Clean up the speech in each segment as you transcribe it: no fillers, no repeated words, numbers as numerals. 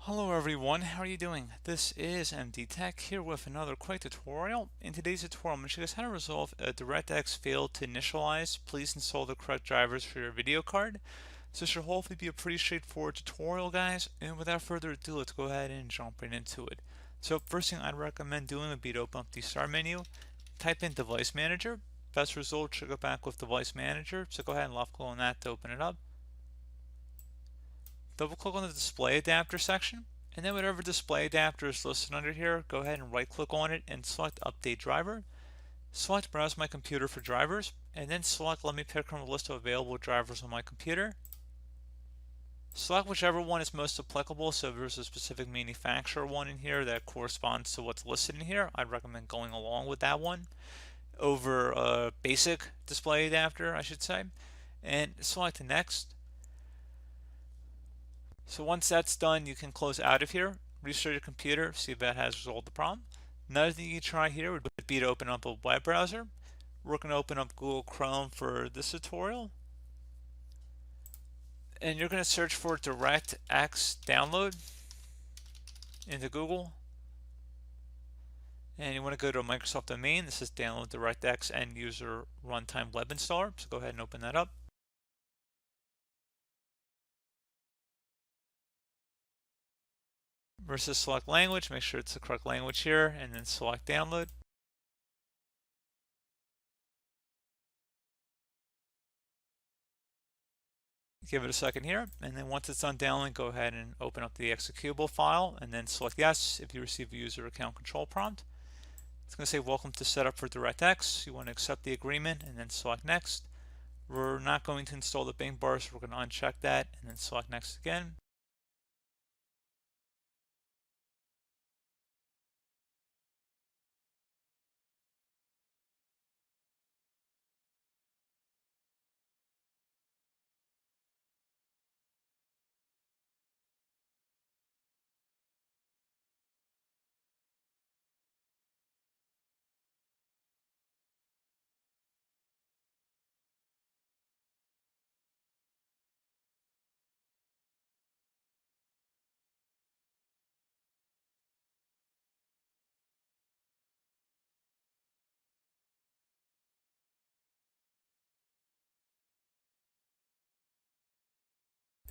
Hello everyone, how are you doing? This is MD Tech here with another quick tutorial. In today's tutorial, I'm going to show you guys how to resolve a DirectX Failed to Initialize. Please install the correct drivers for your video card. So this should hopefully be a pretty straightforward tutorial, guys. And without further ado, let's go ahead and jump right into it. So first thing I'd recommend doing would be to open up the Start menu, type in Device Manager. Best result should go back with Device Manager. So go ahead and left click on that to open it up. Double click on the display adapter section, and then whatever display adapter is listed under here, go ahead and right click on it and select update driver. Select browse my computer for drivers, and then select let me pick from a list of available drivers on my computer. Select whichever one is most applicable. So if there's a specific manufacturer one in here that corresponds to what's listed in here, I'd recommend going along with that one over a basic display adapter, I should say, and select next. So once that's done, you can close out of here, restart your computer, see if that has resolved the problem. Another thing you can try here would be to open up a web browser. We're going to open up Google Chrome for this tutorial. And you're going to search for DirectX download into Google. And you want to go to a Microsoft domain. This is download DirectX end user runtime web installer. So go ahead and open that up. Versus select language, make sure it's the correct language here, and then select download. Give it a second here, and then once it's done downloading, go ahead and open up the executable file, and then select yes if you receive a user account control prompt. It's going to say welcome to setup for DirectX. You want to accept the agreement, and then select next. We're not going to install the Bing bar, so we're going to uncheck that, and then select next again.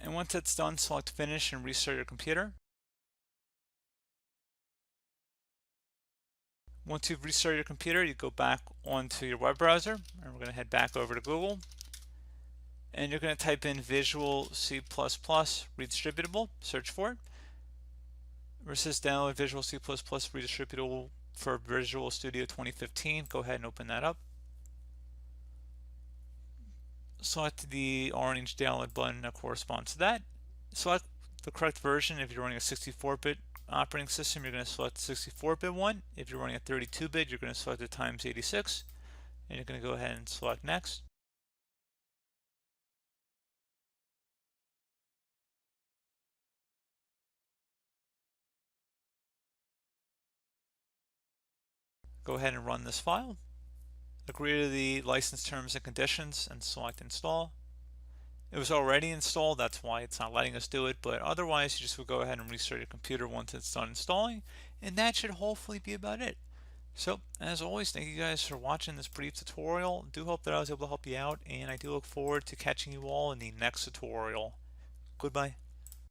And once it's done, select finish and restart your computer. Once you've restarted your computer, you go back onto your web browser, and we're going to head back over to Google. And you're going to type in Visual C++ redistributable, search for it. Versus download Visual C++ redistributable for Visual Studio 2015. Go ahead and open that up. Select the orange download button that corresponds to that. Select the correct version. If you're running a 64-bit operating system, you're going to select the 64-bit one. If you're running a 32-bit, you're going to select the x86, and you're going to go ahead and select next. Go ahead and run this file. Agree to the license terms and conditions and select install. It was already installed, that's why it's not letting us do it, but otherwise you just would go ahead and restart your computer once it's done installing, and that should hopefully be about it. So as always, thank you guys for watching this brief tutorial. Do hope that I was able to help you out, and I do look forward to catching you all in the next tutorial. Goodbye.